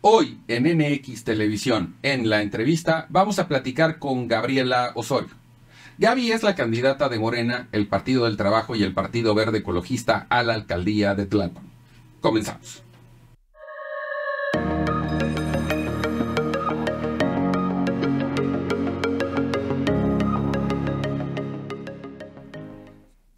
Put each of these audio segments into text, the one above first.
Hoy en NX Televisión, en la entrevista, vamos a platicar con Gabriela Osorio. Gaby es la candidata de Morena, el Partido del Trabajo y el Partido Verde Ecologista a la alcaldía de Tlalpan. Comenzamos.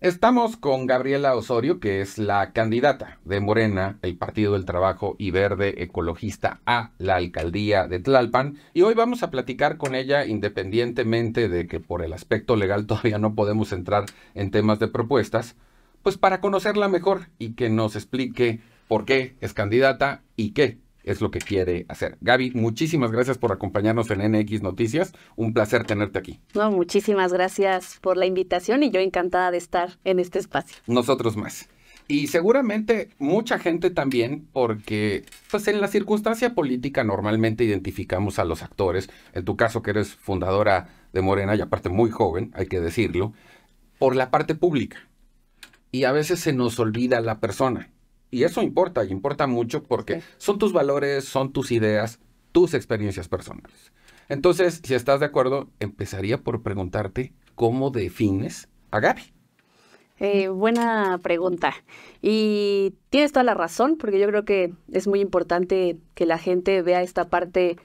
Estamos con Gabriela Osorio, que es la candidata de Morena, el Partido del Trabajo y Verde Ecologista a la alcaldía de Tlalpan. Y hoy vamos a platicar con ella, independientemente de que por el aspecto legal todavía no podemos entrar en temas de propuestas, pues para conocerla mejor y que nos explique por qué es candidata y qué es lo que quiere hacer. Gaby, muchísimas gracias por acompañarnos en NX Noticias. Un placer tenerte aquí. No, muchísimas gracias por la invitación y yo encantada de estar en este espacio. Nosotros más. Y seguramente mucha gente también, porque pues en la circunstancia política normalmente identificamos a los actores, en tu caso que eres fundadora de Morena y aparte muy joven, hay que decirlo, por la parte pública. Y a veces se nos olvida la persona. Y eso importa, y importa mucho porque son tus valores, son tus ideas, tus experiencias personales. Entonces, si estás de acuerdo, empezaría por preguntarte cómo defines a Gaby. Buena pregunta. Y tienes toda la razón, porque yo creo que es muy importante que la gente vea esta parte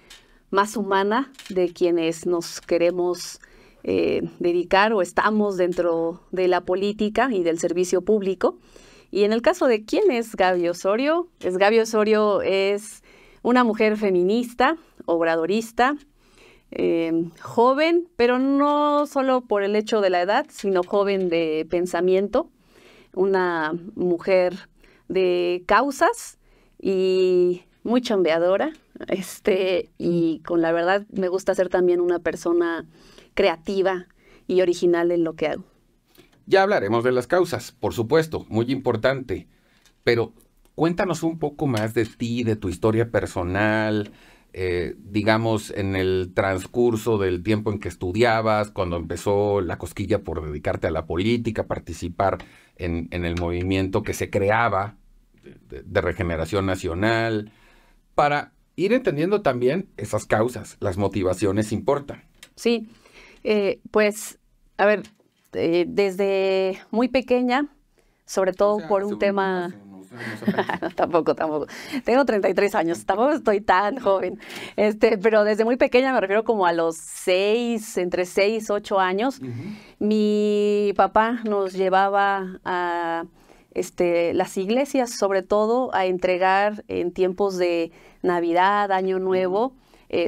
más humana de quienes nos queremos dedicar o estamos dentro de la política y del servicio público. Y en el caso de quién es Gaby Osorio, es una mujer feminista, obradorista, joven, pero no solo por el hecho de la edad, sino joven de pensamiento, una mujer de causas y muy chambeadora, y con la verdad me gusta ser también una persona creativa y original en lo que hago. Ya hablaremos de las causas, por supuesto, muy importante, pero cuéntanos un poco más de ti, de tu historia personal, digamos, en el transcurso del tiempo en que estudiabas, cuando empezó la cosquilla por dedicarte a la política, participar en el movimiento que se creaba de Regeneración Nacional, para ir entendiendo también esas causas, las motivaciones importan. Sí, pues, a ver, desde muy pequeña, sobre todo por un tema... No, tampoco. Tengo 33 años, tampoco estoy tan joven. Pero desde muy pequeña, me refiero como a los 6, entre 6, 8 años, mi papá nos llevaba a las iglesias, sobre todo, a entregar en tiempos de Navidad, Año Nuevo,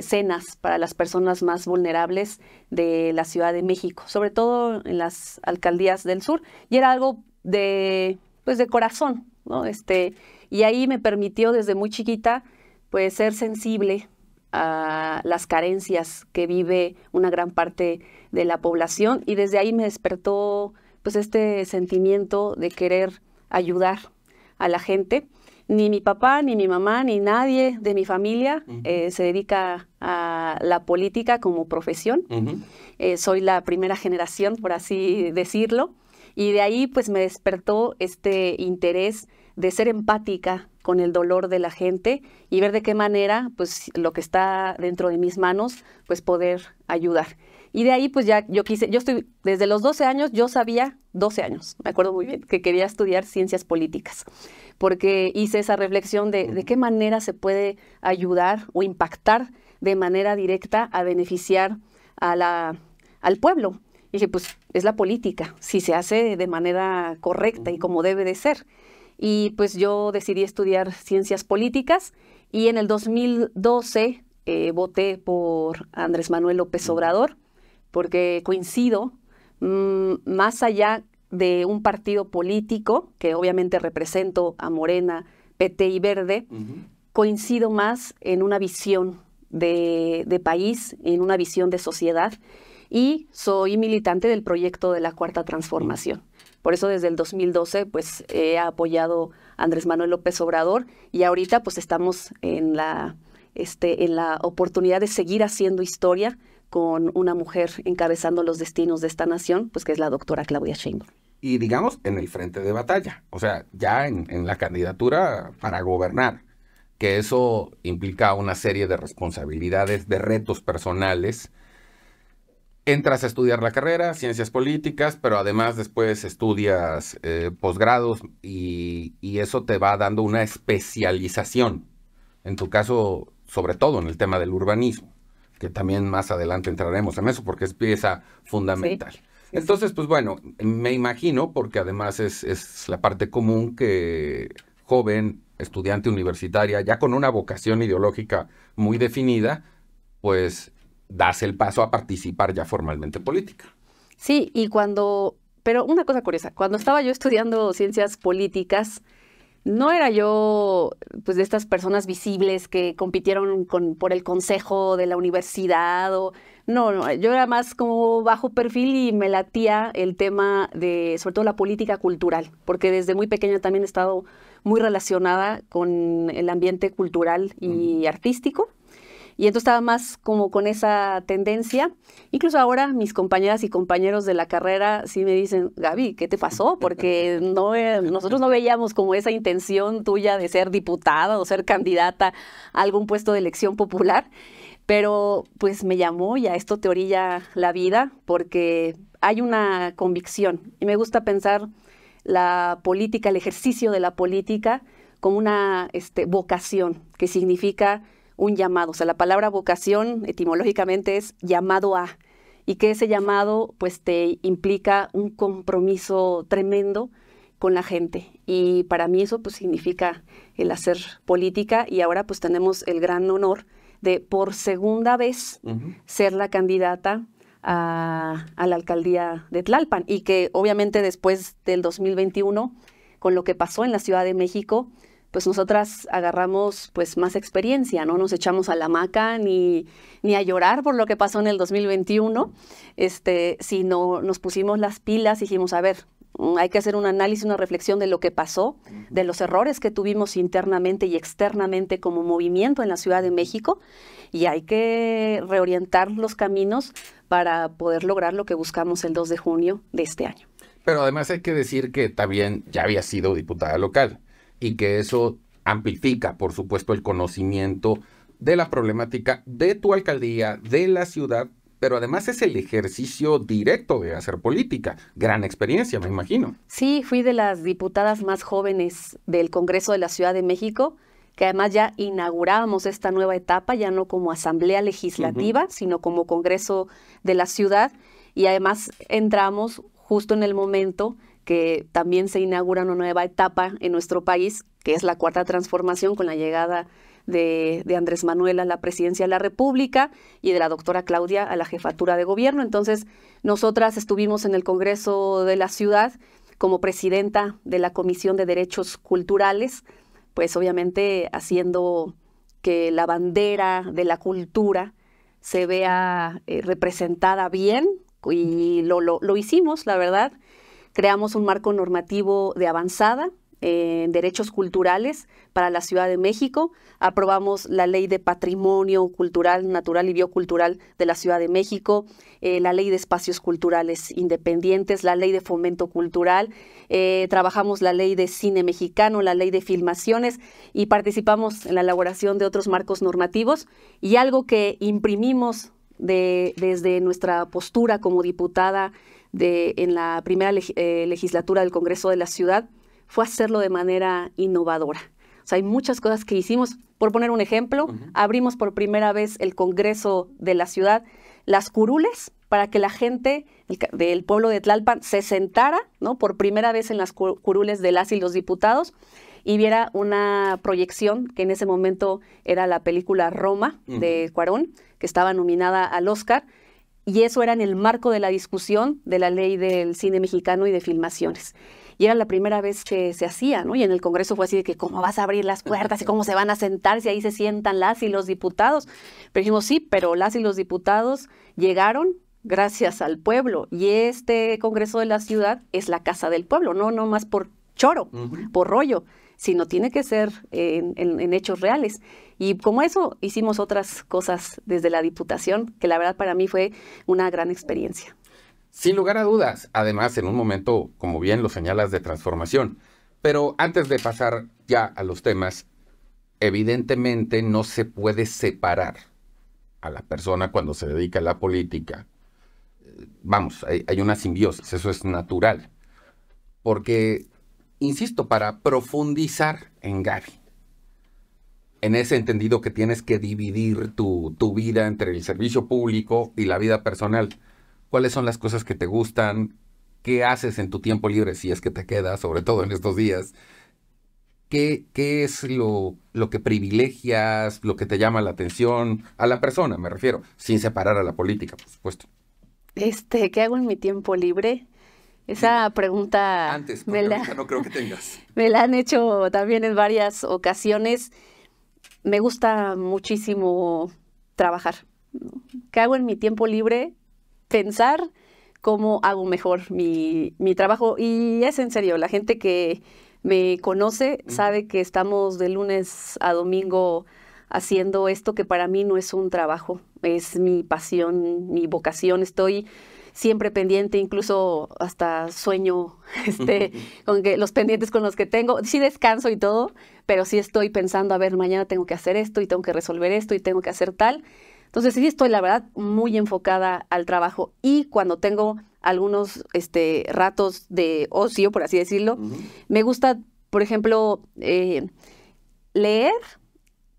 cenas para las personas más vulnerables de la Ciudad de México, sobre todo en las alcaldías del sur, y era algo de corazón, ¿no? Y ahí me permitió desde muy chiquita, pues, ser sensible a las carencias que vive una gran parte de la población, y desde ahí me despertó, pues, este sentimiento de querer ayudar a la gente. Ni mi papá, ni mi mamá, ni nadie de mi familia se dedica a la política como profesión. Soy la primera generación, por así decirlo. Y de ahí pues me despertó este interés de ser empática con el dolor de la gente y ver de qué manera pues lo que está dentro de mis manos pues poder ayudar. Y de ahí pues ya yo estoy desde los 12 años, yo sabía, 12 años, me acuerdo muy bien, que quería estudiar ciencias políticas, porque hice esa reflexión de qué manera se puede ayudar o impactar de manera directa a beneficiar al pueblo. Y dije, pues es la política, si se hace de manera correcta y como debe de ser. Y pues yo decidí estudiar ciencias políticas y en el 2012 voté por Andrés Manuel López Obrador, porque coincido, más allá de un partido político, que obviamente represento a Morena, PT y Verde, coincido más en una visión de país, en una visión de sociedad, y soy militante del proyecto de la Cuarta Transformación. Por eso desde el 2012 pues he apoyado a Andrés Manuel López Obrador y ahorita pues estamos en la oportunidad de seguir haciendo historia con una mujer encabezando los destinos de esta nación, pues que es la doctora Claudia Sheinbaum. Y digamos en el frente de batalla, o sea, ya en la candidatura para gobernar. que eso implica una serie de responsabilidades, de retos personales. Entras a estudiar la carrera, ciencias políticas, pero además después estudias posgrados y eso te va dando una especialización. En tu caso, sobre todo en el tema del urbanismo, que también más adelante entraremos en eso porque es pieza fundamental. Sí. Entonces, pues bueno, me imagino, porque además es la parte común que joven, estudiante universitaria, ya con una vocación ideológica muy definida, pues das el paso a participar ya formalmente en política. Sí, pero una cosa curiosa, cuando estaba yo estudiando ciencias políticas, no era yo pues de estas personas visibles que compitieron por el consejo de la universidad no, yo era más como bajo perfil y me latía el tema de, sobre todo la política cultural, porque desde muy pequeña también he estado muy relacionada con el ambiente cultural y artístico. Y entonces estaba más como con esa tendencia. Incluso ahora mis compañeras y compañeros de la carrera sí me dicen, Gaby, ¿qué te pasó? Porque nosotros no veíamos como esa intención tuya de ser diputada o ser candidata a algún puesto de elección popular. Pero pues me llamó y a esto te orilla la vida porque hay una convicción. Y me gusta pensar la política, el ejercicio de la política como una vocación, que significa un llamado. O sea, la palabra vocación etimológicamente es llamado a, y que ese llamado pues te implica un compromiso tremendo con la gente. Y para mí eso pues significa el hacer política, y ahora pues tenemos el gran honor de por segunda vez ser la candidata a la alcaldía de Tlalpan, y que obviamente después del 2021, con lo que pasó en la Ciudad de México, pues nosotras agarramos pues más experiencia, no nos echamos a la hamaca ni a llorar por lo que pasó en el 2021, sino nos pusimos las pilas y dijimos, a ver, hay que hacer un análisis, una reflexión de lo que pasó, de los errores que tuvimos internamente y externamente como movimiento en la Ciudad de México, y hay que reorientar los caminos para poder lograr lo que buscamos el 2 de junio de este año. Pero además hay que decir que también ya había sido diputada local, y que eso amplifica, por supuesto, el conocimiento de la problemática de tu alcaldía, de la ciudad, pero además es el ejercicio directo de hacer política. Gran experiencia, me imagino. Sí, fui de las diputadas más jóvenes del Congreso de la Ciudad de México, que además ya inaugurábamos esta nueva etapa, ya no como asamblea legislativa, sino como Congreso de la Ciudad, y además entramos justo en el momento que también se inaugura una nueva etapa en nuestro país, que es la Cuarta Transformación, con la llegada de Andrés Manuel a la presidencia de la República y de la doctora Claudia a la jefatura de gobierno. Entonces, nosotras estuvimos en el Congreso de la Ciudad como presidenta de la Comisión de Derechos Culturales, pues obviamente haciendo que la bandera de la cultura se vea representada bien, y lo hicimos, la verdad. Creamos un marco normativo de avanzada en derechos culturales para la Ciudad de México. Aprobamos la Ley de Patrimonio Cultural, Natural y Biocultural de la Ciudad de México, la Ley de Espacios Culturales Independientes, la Ley de Fomento Cultural, trabajamos la Ley de Cine Mexicano, la Ley de Filmaciones, y participamos en la elaboración de otros marcos normativos. Y algo que imprimimos desde nuestra postura como diputada en la primera legislatura del Congreso de la Ciudad fue hacerlo de manera innovadora. O sea, hay muchas cosas que hicimos. Por poner un ejemplo, abrimos por primera vez el Congreso de la Ciudad, las curules, para que la gente del pueblo de Tlalpan se sentara, ¿no?, por primera vez en las curules de las y los diputados, y viera una proyección que en ese momento era la película Roma de Cuarón, que estaba nominada al Oscar. Y eso era en el marco de la discusión de la Ley del Cine Mexicano y de Filmaciones. Y era la primera vez que se hacía, ¿no? Y en el Congreso fue así de que cómo vas a abrir las puertas y cómo se van a sentar si ahí se sientan las y los diputados. Pero dijimos, sí, pero las y los diputados llegaron gracias al pueblo. Y este Congreso de la Ciudad es la casa del pueblo, no más por choro, por rollo, sino tiene que ser en hechos reales. Y como eso, hicimos otras cosas desde la Diputación, que la verdad para mí fue una gran experiencia. Sin lugar a dudas, además en un momento, como bien lo señalas, de transformación. Pero antes de pasar ya a los temas, evidentemente no se puede separar a la persona cuando se dedica a la política. Vamos, hay una simbiosis, eso es natural. Porque, insisto, para profundizar en Gaby, en ese entendido que tienes que dividir tu vida entre el servicio público y la vida personal, ¿cuáles son las cosas que te gustan? ¿Qué haces en tu tiempo libre si es que te queda, sobre todo en estos días? ¿Qué es lo que privilegias, lo que te llama la atención? A la persona, me refiero, sin separar a la política, por supuesto. ¿Qué hago en mi tiempo libre? Esa pregunta antes, porque ahorita no creo que tengas. Me la han hecho también en varias ocasiones. Me gusta muchísimo trabajar. ¿Qué hago en mi tiempo libre? Pensar cómo hago mejor mi trabajo. Y es en serio, la gente que me conoce sabe que estamos de lunes a domingo haciendo esto que para mí no es un trabajo, es mi pasión, mi vocación. Estoy siempre pendiente, incluso hasta sueño con que los pendientes con los que tengo. Sí descanso y todo, pero sí estoy pensando, a ver, mañana tengo que hacer esto y tengo que resolver esto y tengo que hacer tal. Entonces sí estoy, la verdad, muy enfocada al trabajo. Y cuando tengo algunos ratos de ocio, por así decirlo, me gusta, por ejemplo, leer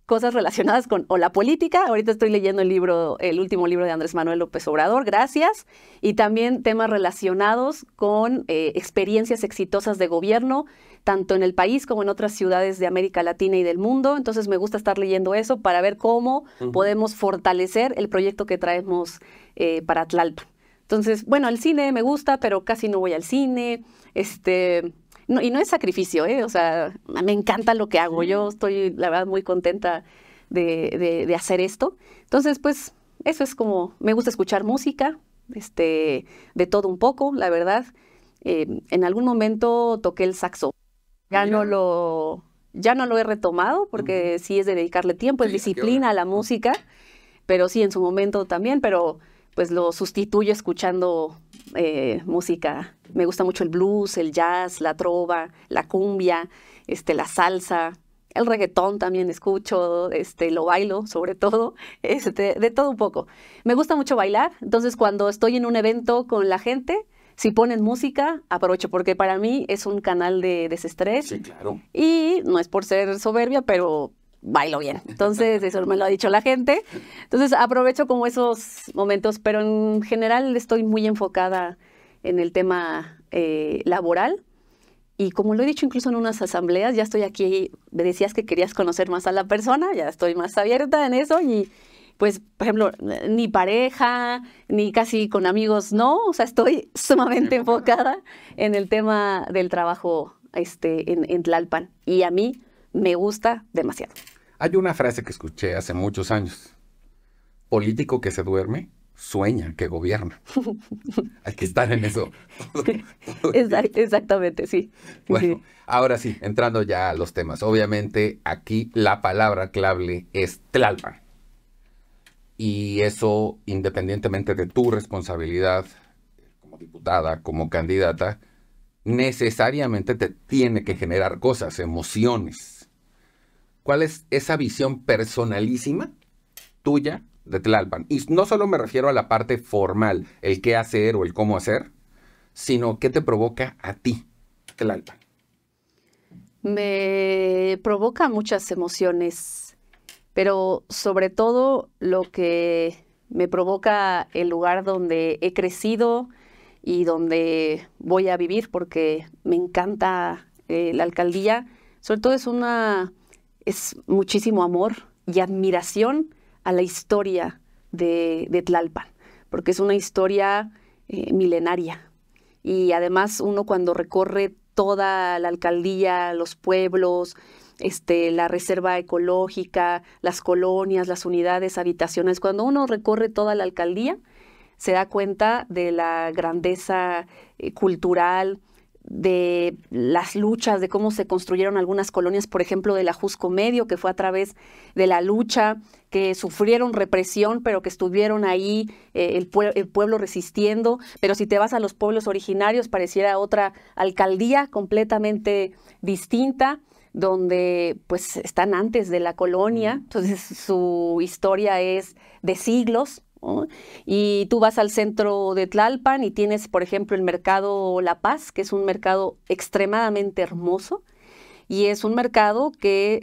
cosas relacionadas con la política. Ahorita estoy leyendo el último libro de Andrés Manuel López Obrador, gracias. Y también temas relacionados con experiencias exitosas de gobierno, tanto en el país como en otras ciudades de América Latina y del mundo. Entonces me gusta estar leyendo eso para ver cómo podemos fortalecer el proyecto que traemos para Tlalpan. Entonces, bueno, el cine me gusta, pero casi no voy al cine. No, y no es sacrificio, o sea, me encanta lo que hago. Yo estoy, la verdad, muy contenta de hacer esto. Entonces, pues, eso es como, me gusta escuchar música, de todo un poco, la verdad. En algún momento toqué el saxo. Ya no lo he retomado porque sí es de dedicarle tiempo, es disciplina a la música, pero sí, en su momento también, pero pues lo sustituyo escuchando música. Me gusta mucho el blues, el jazz, la trova, la cumbia, la salsa, el reggaetón también escucho, lo bailo sobre todo, de todo un poco. Me gusta mucho bailar, entonces cuando estoy en un evento con la gente, si ponen música, aprovecho, porque para mí es un canal de desestrés. Sí, claro. Y no es por ser soberbia, pero bailo bien. Entonces, eso me lo ha dicho la gente. Entonces, aprovecho como esos momentos, pero en general estoy muy enfocada en el tema laboral. Y como lo he dicho incluso en unas asambleas, ya estoy aquí, me decías que querías conocer más a la persona, ya estoy más abierta en eso y pues, por ejemplo, ni pareja, ni casi con amigos, no, o sea, estoy sumamente enfocada en el tema del trabajo en Tlalpan y a mí me gusta demasiado. Hay una frase que escuché hace muchos años: político que se duerme, sueña que gobierna. Hay que estar en eso. Exactamente, sí. Bueno, ahora sí, entrando ya a los temas. Obviamente, aquí la palabra clave es Tlalpan. Y eso, independientemente de tu responsabilidad como diputada, como candidata, necesariamente te tiene que generar cosas, emociones. ¿Cuál es esa visión personalísima tuya de Tlalpan? Y no solo me refiero a la parte formal, el qué hacer o el cómo hacer, sino qué te provoca a ti, Tlalpan. Me provoca muchas emociones, pero sobre todo lo que me provoca el lugar donde he crecido y donde voy a vivir, porque me encanta la alcaldía. Sobre todo es muchísimo amor y admiración a la historia de Tlalpan, porque es una historia milenaria. Y además uno cuando recorre toda la alcaldía, los pueblos, la reserva ecológica, las colonias, las unidades habitacionales, cuando uno recorre toda la alcaldía, se da cuenta de la grandeza cultural, de las luchas, de cómo se construyeron algunas colonias, por ejemplo, del Ajusco Medio, que fue a través de la lucha, que sufrieron represión, pero que estuvieron ahí el pueblo resistiendo. Pero si te vas a los pueblos originarios, pareciera otra alcaldía completamente distinta. donde pues están antes de la colonia, entonces su historia es de siglos, ¿no? Y tú vas al centro de Tlalpan y tienes, por ejemplo, el mercado La Paz, que es un mercado extremadamente hermoso, y es un mercado que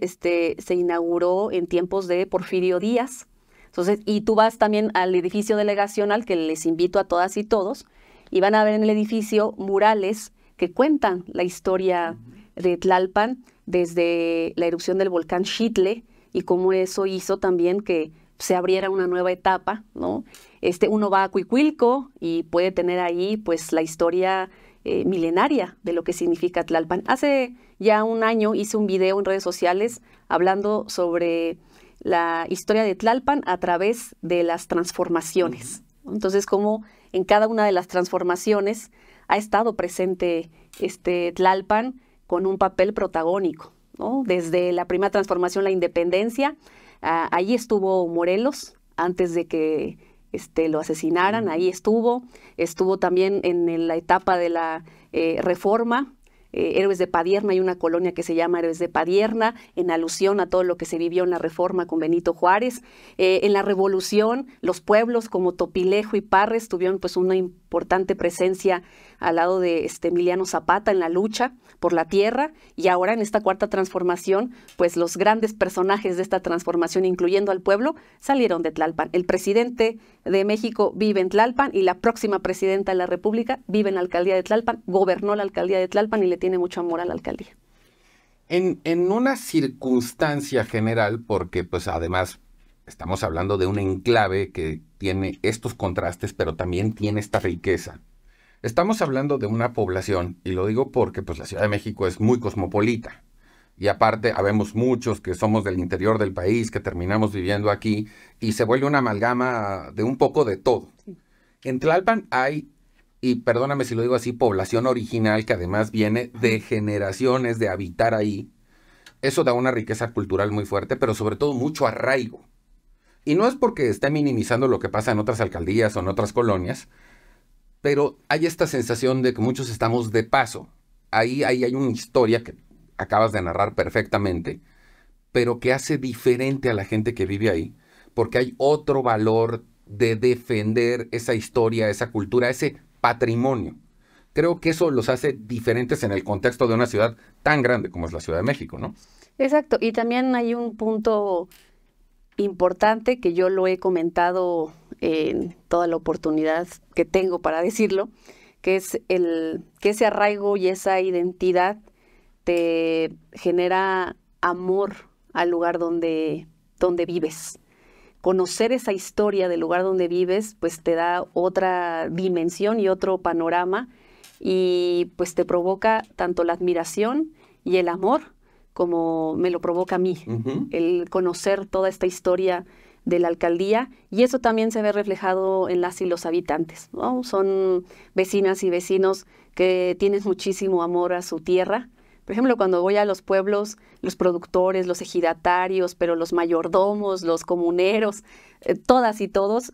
se inauguró en tiempos de Porfirio Díaz. Entonces, y tú vas también al edificio delegacional, que les invito a todas y todos, y van a ver en el edificio murales que cuentan la historia de Tlalpan desde la erupción del volcán Xitle y cómo eso hizo también que se abriera una nueva etapa, ¿no? Uno va a Cuicuilco y puede tener ahí pues la historia milenaria de lo que significa Tlalpan. Hace ya un año hice un video en redes sociales hablando sobre la historia de Tlalpan a través de las transformaciones. Entonces, cómo en cada una de las transformaciones ha estado presente Tlalpan con un papel protagónico, ¿no? Desde la primera transformación, la independencia, ahí estuvo Morelos antes de que lo asesinaran, ahí estuvo también en la etapa de la Reforma, Héroes de Padierna, hay una colonia que se llama Héroes de Padierna, en alusión a todo lo que se vivió en la Reforma con Benito Juárez. En la Revolución, los pueblos como Topilejo y Parres tuvieron pues una importante presencia al lado de Emiliano Zapata en la lucha por la tierra, y ahora en esta cuarta transformación, pues los grandes personajes de esta transformación, incluyendo al pueblo, salieron de Tlalpan. El presidente de México vive en Tlalpan y la próxima presidenta de la República vive en la alcaldía de Tlalpan, gobernó la alcaldía de Tlalpan y le tiene mucho amor a la alcaldía. En una circunstancia general, porque pues además estamos hablando de un enclave que tiene estos contrastes, pero también tiene esta riqueza. Estamos hablando de una población, y lo digo porque pues la Ciudad de México es muy cosmopolita. Y aparte, habemos muchos que somos del interior del país, que terminamos viviendo aquí, y se vuelve una amalgama de un poco de todo. Sí. En Tlalpan hay, y perdóname si lo digo así, población original que además viene de generaciones de habitar ahí. Eso da una riqueza cultural muy fuerte, pero sobre todo mucho arraigo. Y no es porque esté minimizando lo que pasa en otras alcaldías o en otras colonias, pero hay esta sensación de que muchos estamos de paso. Ahí hay una historia que acabas de narrar perfectamente, pero que hace diferente a la gente que vive ahí, porque hay otro valor de defender esa historia, esa cultura, ese patrimonio. Creo que eso los hace diferentes en el contexto de una ciudad tan grande como es la Ciudad de México, ¿no? Exacto, y también hay un punto importante que yo lo he comentado en toda la oportunidad que tengo para decirlo, que es que ese arraigo y esa identidad te genera amor al lugar donde vives. Conocer esa historia del lugar donde vives, pues te da otra dimensión y otro panorama, y pues te provoca tanto la admiración y el amor como me lo provoca a mí, el conocer toda esta historia de la alcaldía, y eso también se ve reflejado en las y los habitantes, ¿no? Son vecinas y vecinos que tienen muchísimo amor a su tierra. Por ejemplo, cuando voy a los pueblos, los productores, los ejidatarios, pero los mayordomos, los comuneros, todas y todos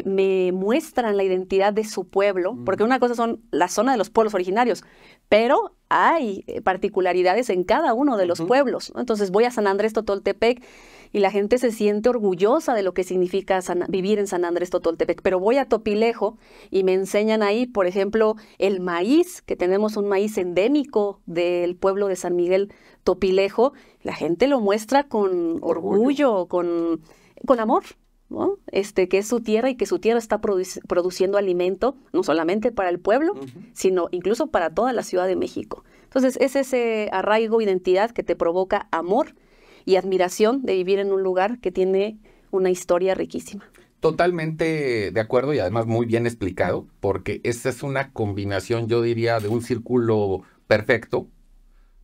me muestran la identidad de su pueblo, porque una cosa son la zona de los pueblos originarios, pero hay particularidades en cada uno de los pueblos, ¿no? Entonces voy a San Andrés Totoltepec y la gente se siente orgullosa de lo que significa vivir en San Andrés Totoltepec, pero voy a Topilejo y me enseñan ahí, por ejemplo, el maíz, que tenemos un maíz endémico del pueblo de San Miguel Topilejo, la gente lo muestra con orgullo, con amor, ¿no? Que es su tierra y que su tierra está produciendo alimento, no solamente para el pueblo, sino incluso para toda la Ciudad de México. Entonces, es ese arraigo, identidad que te provoca amor y admiración de vivir en un lugar que tiene una historia riquísima. Totalmente de acuerdo, y además muy bien explicado, porque esta es una combinación, yo diría, de un círculo perfecto,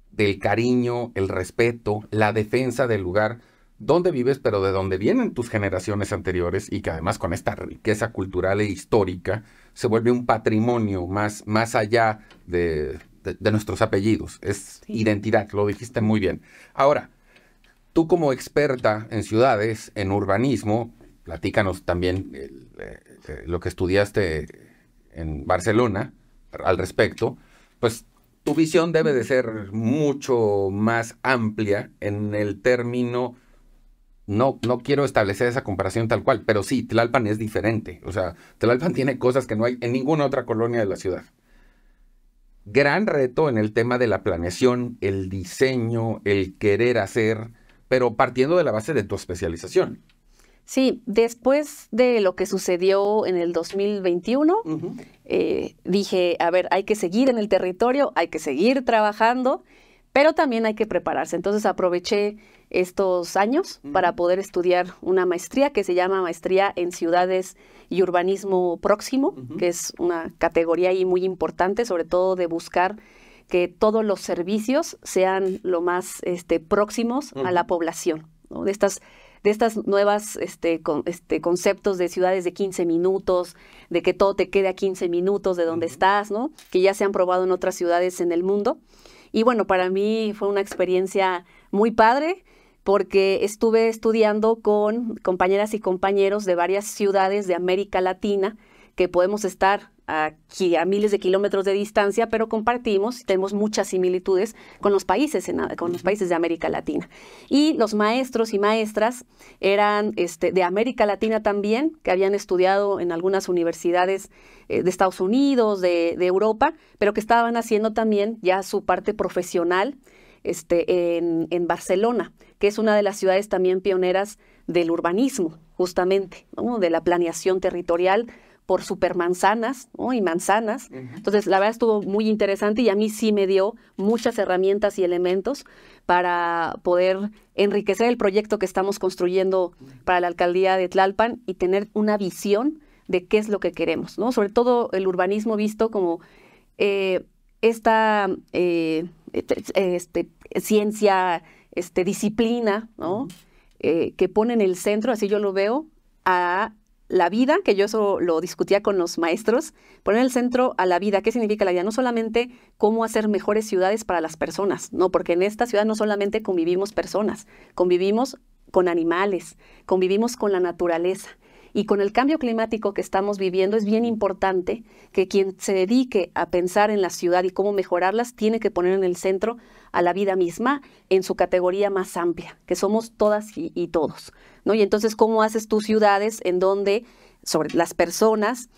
del cariño, el respeto, la defensa del lugar donde vives, pero de donde vienen tus generaciones anteriores, y que además con esta riqueza cultural e histórica se vuelve un patrimonio más allá de nuestros apellidos. Es identidad, lo dijiste muy bien. Ahora, tú como experta en ciudades, en urbanismo, platícanos también lo que estudiaste en Barcelona al respecto, pues tu visión debe de ser mucho más amplia en el término. No quiero establecer esa comparación tal cual, pero sí, Tlalpan es diferente. O sea, Tlalpan tiene cosas que no hay en ninguna otra colonia de la ciudad. Gran reto en el tema de la planeación, el diseño, el querer hacer, pero partiendo de la base de tu especialización. Sí, después de lo que sucedió en el 2021, dije, a ver, hay que seguir en el territorio, hay que seguir trabajando, pero también hay que prepararse. Entonces aproveché estos años para poder estudiar una maestría que se llama Maestría en Ciudades y Urbanismo Próximo, que es una categoría ahí muy importante, sobre todo de buscar que todos los servicios sean lo más próximos a la población, ¿no? De estas nuevas conceptos de ciudades de 15 minutos, de que todo te quede a 15 minutos de donde estás, ¿no? Que ya se han probado en otras ciudades en el mundo. Y bueno, para mí fue una experiencia muy padre porque estuve estudiando con compañeras y compañeros de varias ciudades de América Latina que podemos estar aquí a miles de kilómetros de distancia, pero compartimos y tenemos muchas similitudes con los países de América Latina. Y los maestros y maestras eran de América Latina también, que habían estudiado en algunas universidades de Estados Unidos, de Europa, pero que estaban haciendo también ya su parte profesional en Barcelona, que es una de las ciudades también pioneras del urbanismo, justamente, ¿no? De la planeación territorial por supermanzanas, ¿no? Y manzanas. Entonces, la verdad estuvo muy interesante y a mí sí me dio muchas herramientas y elementos para poder enriquecer el proyecto que estamos construyendo para la alcaldía de Tlalpan y tener una visión de qué es lo que queremos, ¿no? Sobre todo el urbanismo visto como esta ciencia, disciplina, ¿no? Que pone en el centro, así yo lo veo, a la vida, que yo eso lo discutía con los maestros, poner en el centro a la vida. ¿Qué significa la vida? No solamente cómo hacer mejores ciudades para las personas, no, porque en esta ciudad no solamente convivimos personas, convivimos con animales, convivimos con la naturaleza. Y con el cambio climático que estamos viviendo es bien importante que quien se dedique a pensar en la ciudad y cómo mejorarlas tiene que poner en el centro a la vida misma en su categoría más amplia, que somos todas y todos, ¿no? Y entonces, ¿cómo haces tus ciudades en donde sobre las personas,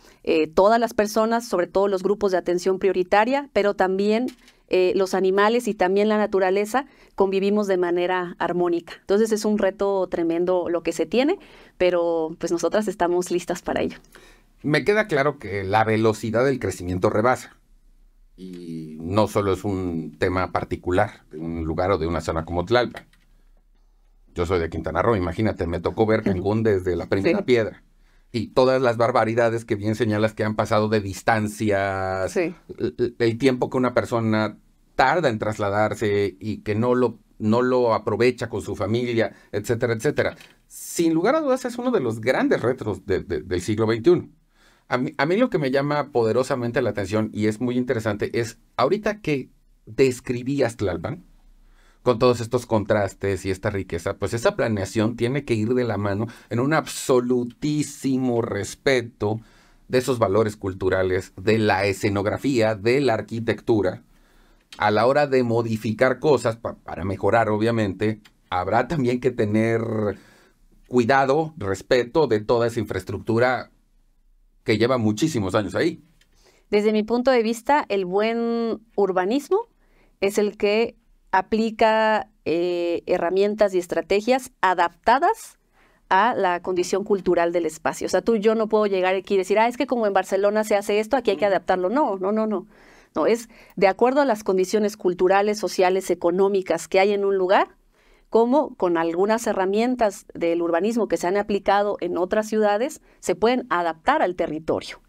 todas las personas, sobre todo los grupos de atención prioritaria, pero también los animales y también la naturaleza convivimos de manera armónica? Entonces es un reto tremendo lo que se tiene, pero pues nosotras estamos listas para ello. Me queda claro que la velocidad del crecimiento rebasa. Y no solo es un tema particular de un lugar o de una zona como Tlalpan. Yo soy de Quintana Roo, imagínate, me tocó ver Cancún desde la primera piedra. Y todas las barbaridades que bien señalas que han pasado de distancias, el tiempo que una persona tarda en trasladarse y que no lo aprovecha con su familia, etcétera, etcétera. Sin lugar a dudas es uno de los grandes retos del siglo XXI. A mí lo que me llama poderosamente la atención y es muy interesante es, ahorita que describías Tlalpan, con todos estos contrastes y esta riqueza, pues esa planeación tiene que ir de la mano en un absolutísimo respeto de esos valores culturales, de la escenografía, de la arquitectura. A la hora de modificar cosas, para mejorar obviamente, habrá también que tener cuidado, respeto de toda esa infraestructura que lleva muchísimos años ahí. Desde mi punto de vista, el buen urbanismo es el que aplica herramientas y estrategias adaptadas a la condición cultural del espacio. O sea, yo no puedo llegar aquí y decir, es que como en Barcelona se hace esto, aquí hay que adaptarlo. No. No, es de acuerdo a las condiciones culturales, sociales, económicas que hay en un lugar, como con algunas herramientas del urbanismo que se han aplicado en otras ciudades, se pueden adaptar al territorio.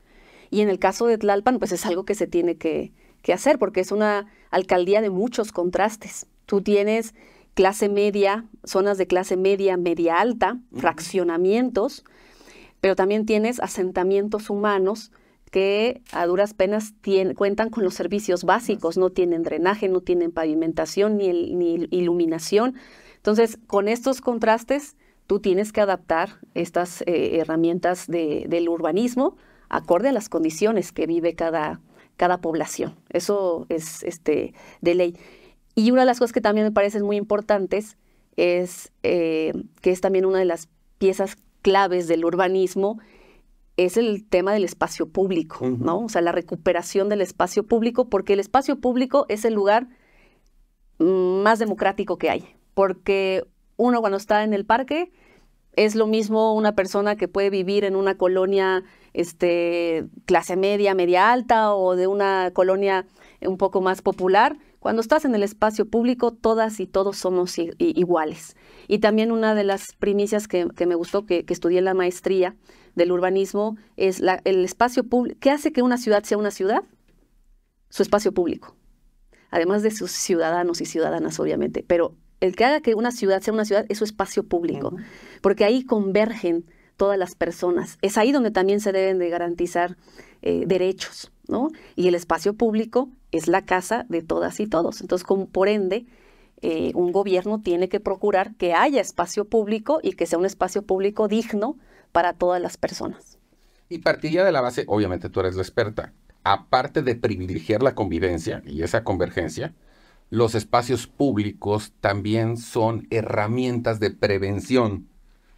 Y en el caso de Tlalpan, pues es algo que se tiene que hacer, porque es una alcaldía de muchos contrastes. Tú tienes clase media, zonas de clase media, media alta, fraccionamientos, pero también tienes asentamientos humanos que a duras penas cuentan con los servicios básicos, no tienen drenaje, no tienen pavimentación ni iluminación. Entonces, con estos contrastes, tú tienes que adaptar estas herramientas del urbanismo acorde a las condiciones que vive cada cada población. Eso es de ley. Y una de las cosas que también me parecen muy importantes es que es también una de las piezas claves del urbanismo, es el tema del espacio público, ¿no? O sea, la recuperación del espacio público, porque el espacio público es el lugar más democrático que hay. Porque uno cuando está en el parque es lo mismo una persona que puede vivir en una colonia clase media, media alta, o de una colonia un poco más popular. Cuando estás en el espacio público, todas y todos somos iguales. Y también una de las primicias que me gustó, que estudié en la maestría del urbanismo, es el espacio público. ¿Qué hace que una ciudad sea una ciudad? Su espacio público. Además de sus ciudadanos y ciudadanas, obviamente. Pero el que haga que una ciudad sea una ciudad es su espacio público. Porque ahí convergen todas las personas. Es ahí donde también se deben de garantizar derechos, ¿no? Y el espacio público es la casa de todas y todos. Entonces, por ende, un gobierno tiene que procurar que haya espacio público y que sea un espacio público digno para todas las personas. Y partiría de la base, obviamente tú eres la experta, aparte de privilegiar la convivencia y esa convergencia, los espacios públicos también son herramientas de prevención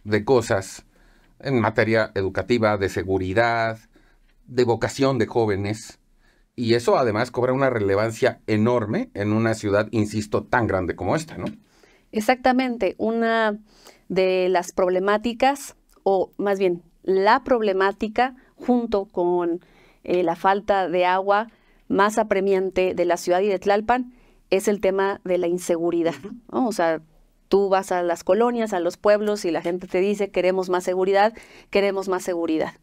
de cosas en materia educativa, de seguridad, de vocación de jóvenes. Y eso además cobra una relevancia enorme en una ciudad, insisto, tan grande como esta, ¿no? Exactamente. Una de las problemáticas, o más bien la problemática junto con la falta de agua más apremiante de la ciudad y de Tlalpan, es el tema de la inseguridad, ¿no? O sea, tú vas a las colonias, a los pueblos, y la gente te dice, queremos más seguridad, queremos más seguridad.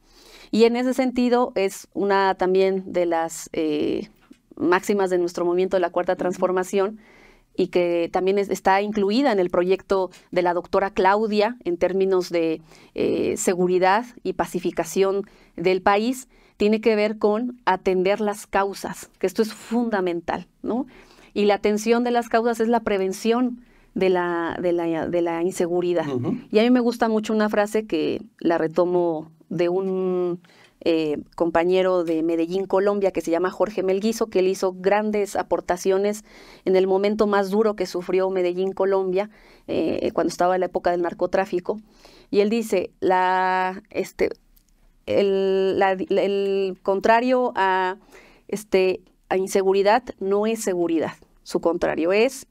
Y en ese sentido es una también de las máximas de nuestro movimiento de la Cuarta Transformación, y que también está incluida en el proyecto de la doctora Claudia en términos de seguridad y pacificación del país, tiene que ver con atender las causas, que esto es fundamental, ¿no? Y la atención de las causas es la prevención de la inseguridad. Y a mí me gusta mucho una frase que la retomo de un compañero de Medellín, Colombia, que se llama Jorge Melguizo, que él hizo grandes aportaciones en el momento más duro que sufrió Medellín, Colombia, cuando estaba en la época del narcotráfico. Y él dice, el contrario a inseguridad no es seguridad, su contrario es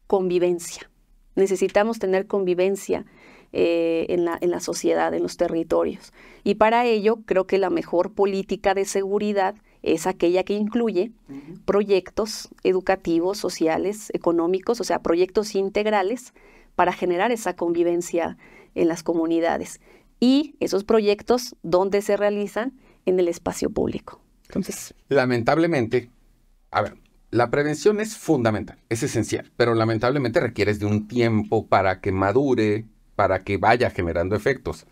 convivencia. Necesitamos tener convivencia en la sociedad, en los territorios. Y para ello creo que la mejor política de seguridad es aquella que incluye proyectos educativos, sociales, económicos, o sea, proyectos integrales para generar esa convivencia en las comunidades. Y esos proyectos, ¿dónde se realizan? En el espacio público. Entonces, lamentablemente, a ver, la prevención es fundamental, es esencial, pero lamentablemente requieres de un tiempo para que madure, para que vaya generando efectos.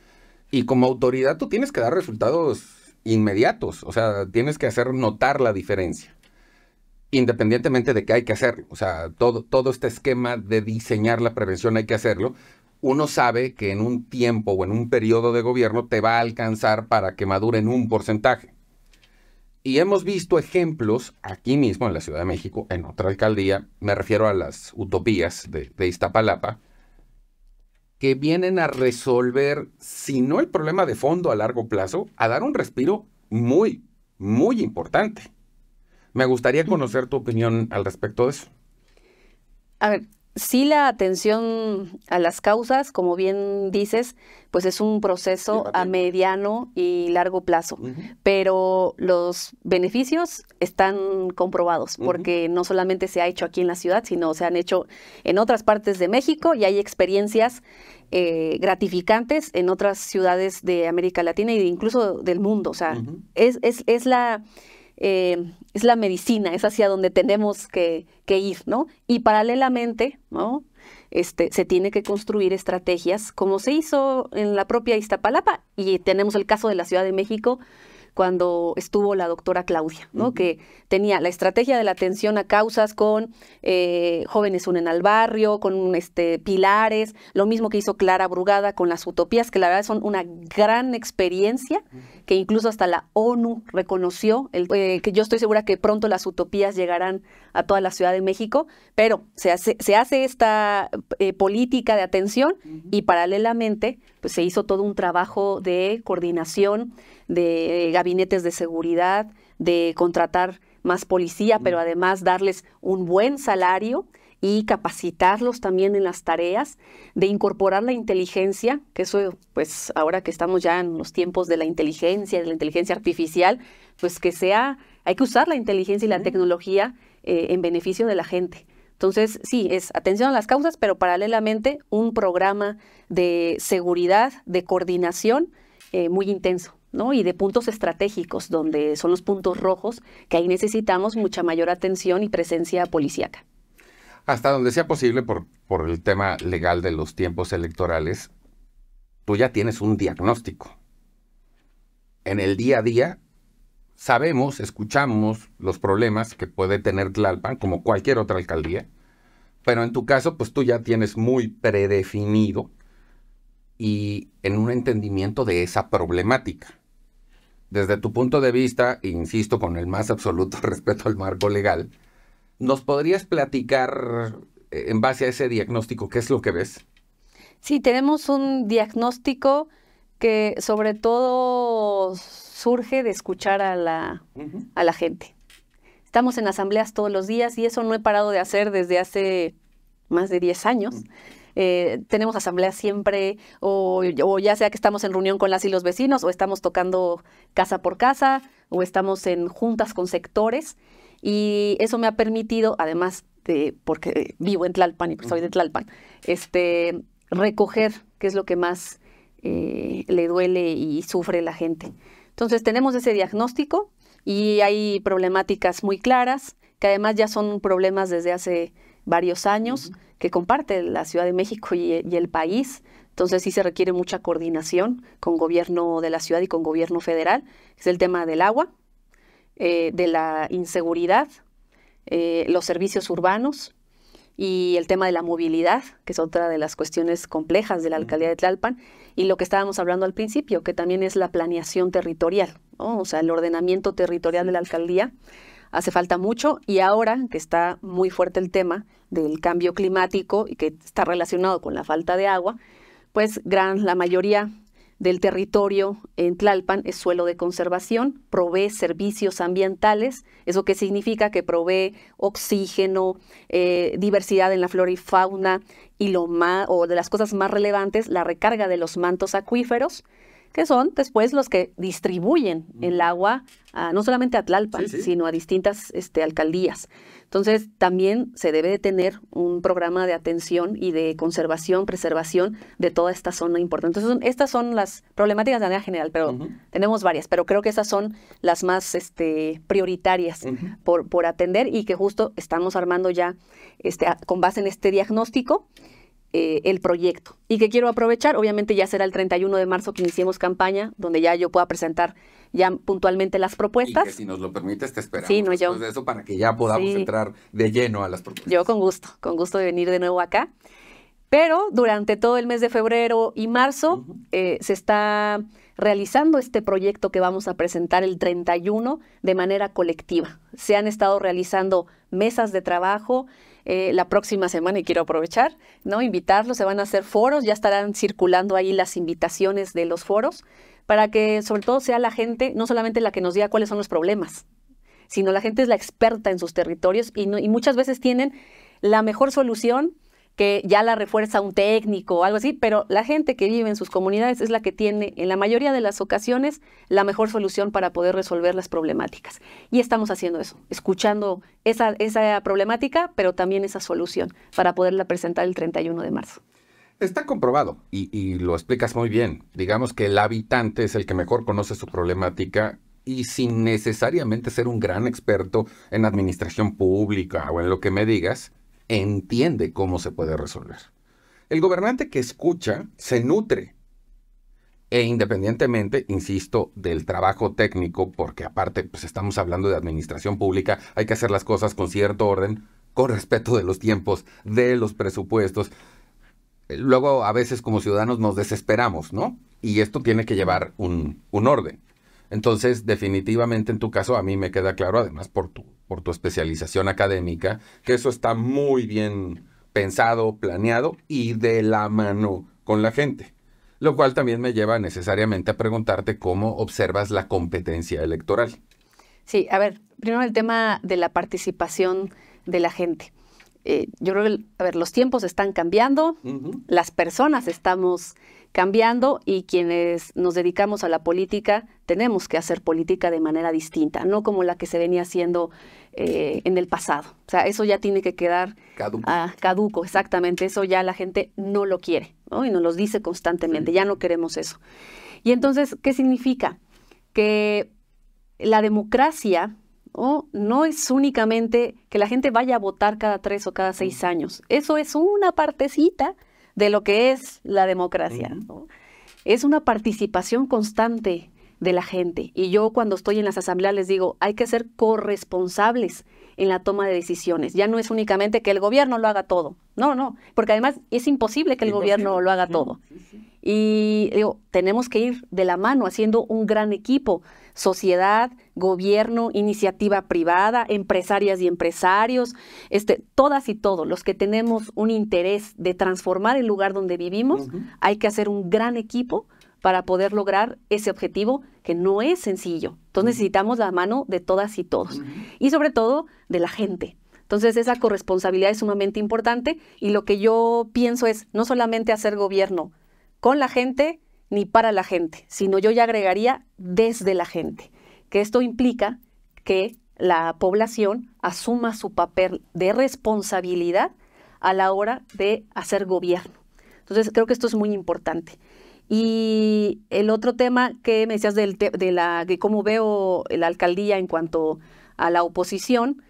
Y como autoridad tú tienes que dar resultados inmediatos, o sea, tienes que hacer notar la diferencia, independientemente de que hay que hacerlo. O sea, todo este esquema de diseñar la prevención hay que hacerlo. Uno sabe que en un tiempo o en un periodo de gobierno te va a alcanzar para que madure en un porcentaje. Y hemos visto ejemplos aquí mismo en la Ciudad de México, en otra alcaldía, me refiero a las utopías de Iztapalapa, que vienen a resolver, si no el problema de fondo a largo plazo, a dar un respiro muy, muy importante. Me gustaría conocer tu opinión al respecto de eso. A ver, sí, la atención a las causas, como bien dices, pues es un proceso a mediano y largo plazo, pero los beneficios están comprobados, porque no solamente se ha hecho aquí en la ciudad, sino se han hecho en otras partes de México, y hay experiencias gratificantes en otras ciudades de América Latina e incluso del mundo. O sea, es la medicina, es hacia donde tenemos que ir, ¿no? Y paralelamente, ¿no? Se tiene que construir estrategias, como se hizo en la propia Iztapalapa, y tenemos el caso de la Ciudad de México, cuando estuvo la doctora Claudia, ¿no? Que tenía la estrategia de la atención a causas con Jóvenes Unen al Barrio, con pilares, lo mismo que hizo Clara Brugada con las utopías, que la verdad son una gran experiencia que incluso hasta la ONU reconoció, que yo estoy segura que pronto las utopías llegarán a toda la Ciudad de México, pero se hace esta política de atención y paralelamente pues, se hizo todo un trabajo de coordinación, de gabinetes de seguridad, de contratar más policía, pero además darles un buen salario y capacitarlos también en las tareas, de incorporar la inteligencia, que eso, pues ahora que estamos ya en los tiempos de la inteligencia artificial, pues hay que usar la inteligencia y la tecnología en beneficio de la gente. Entonces, sí, es atención a las causas, pero paralelamente un programa de seguridad, de coordinación muy intenso, ¿no? Y de puntos estratégicos, donde son los puntos rojos, que ahí necesitamos mucha mayor atención y presencia policíaca. Hasta donde sea posible, por el tema legal de los tiempos electorales, tú ya tienes un diagnóstico. En el día a día, escuchamos los problemas que puede tener Tlalpan, como cualquier otra alcaldía, pero en tu caso, pues tú ya tienes muy predefinido y en un entendimiento de esa problemática. Desde tu punto de vista, insisto, con el más absoluto respeto al marco legal, ¿nos podrías platicar en base a ese diagnóstico qué es lo que ves? Sí, tenemos un diagnóstico que sobre todo surge de escuchar a la gente. Estamos en asambleas todos los días y eso no he parado de hacer desde hace más de 10 años. Tenemos asambleas siempre, o ya sea que estamos en reunión con las y los vecinos, o estamos tocando casa por casa, o estamos en juntas con sectores. Y eso me ha permitido, además porque vivo en Tlalpan y soy de Tlalpan, recoger qué es lo que más le duele y sufre la gente. Entonces tenemos ese diagnóstico y hay problemáticas muy claras, que además ya son problemas desde hace varios años, que comparte la Ciudad de México y el país. Entonces sí se requiere mucha coordinación con gobierno de la ciudad y con gobierno federal. Es el tema del agua, de la inseguridad, los servicios urbanos y el tema de la movilidad, que es otra de las cuestiones complejas de la alcaldía de Tlalpan, y lo que estábamos hablando al principio, que también es la planeación territorial, ¿no? O sea, el ordenamiento territorial de la alcaldía. Hace falta mucho, y ahora que está muy fuerte el tema del cambio climático y que está relacionado con la falta de agua, pues la mayoría del territorio en Tlalpan es suelo de conservación, provee servicios ambientales. ¿Eso qué significa? Que provee oxígeno, diversidad en la flora y fauna, y de las cosas más relevantes, la recarga de los mantos acuíferos, que son después los que distribuyen el agua no solamente a Tlalpan, sino a distintas alcaldías. Entonces, también se debe de tener un programa de atención y de conservación, preservación de toda esta zona importante. Entonces, estas son las problemáticas de manera general, pero tenemos varias, pero creo que esas son las más prioritarias por atender, y que justo estamos armando ya, con base en este diagnóstico, el proyecto. Y que quiero aprovechar, obviamente ya será el 31 de marzo que iniciemos campaña, donde ya yo pueda presentar ya puntualmente las propuestas. Y que si nos lo permites te esperamos después de eso para que ya podamos entrar de lleno a las propuestas. Yo con gusto de venir de nuevo acá. Pero durante todo el mes de febrero y marzo se está realizando este proyecto que vamos a presentar el 31 de manera colectiva. Se han estado realizando mesas de trabajo. La próxima semana, y quiero aprovechar, ¿no? Invitarlos, se van a hacer foros, ya estarán circulando ahí las invitaciones de los foros, para que sobre todo sea la gente, no solamente la que nos diga cuáles son los problemas, sino la gente es la experta en sus territorios y muchas veces tienen la mejor solución, que ya la refuerza un técnico o algo así, pero la gente que vive en sus comunidades es la que tiene, en la mayoría de las ocasiones, la mejor solución para poder resolver las problemáticas. Y estamos haciendo eso, escuchando esa problemática, pero también esa solución, para poderla presentar el 31 de marzo. Está comprobado, y lo explicas muy bien. Digamos que el habitante es el que mejor conoce su problemática, y sin necesariamente ser un gran experto en administración pública o en lo que me digas, entiende cómo se puede resolver. El gobernante que escucha se nutre, e independientemente, insisto, del trabajo técnico, porque aparte pues estamos hablando de administración pública, hay que hacer las cosas con cierto orden, con respeto de los tiempos, de los presupuestos. Luego a veces como ciudadanos nos desesperamos, ¿no? Y esto tiene que llevar un orden. Entonces, definitivamente en tu caso, a mí me queda claro, además por tu especialización académica, que eso está muy bien pensado, planeado y de la mano con la gente. Lo cual también me lleva necesariamente a preguntarte cómo observas la competencia electoral. Sí, a ver, primero el tema de la participación de la gente. Yo creo que, a ver, los tiempos están cambiando, las personas estamos cambiando y quienes nos dedicamos a la política tenemos que hacer política de manera distinta, no como la que se venía haciendo en el pasado. O sea, eso ya tiene que quedar caduco, exactamente. Eso ya la gente no lo quiere, ¿no? Y nos lo dice constantemente, ya no queremos eso. Y entonces, ¿qué significa? Que la democracia no es únicamente que la gente vaya a votar cada 3 o cada 6 años. Eso es una partecita de lo que es la democracia, ¿no? Es una participación constante de la gente. Y yo cuando estoy en las asambleas les digo, hay que ser corresponsables en la toma de decisiones. Ya no es únicamente que el gobierno lo haga todo. No, porque además es imposible que el gobierno lo haga todo. Y digo, tenemos que ir de la mano haciendo un gran equipo. Sociedad, gobierno, iniciativa privada, empresarias y empresarios, todas y todos los que tenemos un interés de transformar el lugar donde vivimos, hay que hacer un gran equipo para poder lograr ese objetivo que no es sencillo. Entonces necesitamos la mano de todas y todos y sobre todo de la gente. Entonces esa corresponsabilidad es sumamente importante y lo que yo pienso es no solamente hacer gobierno con la gente ni para la gente, sino yo ya agregaría desde la gente, que esto implica que la población asuma su papel de responsabilidad a la hora de hacer gobierno. Entonces creo que esto es muy importante. Y el otro tema que me decías de cómo veo la alcaldía en cuanto a la oposición,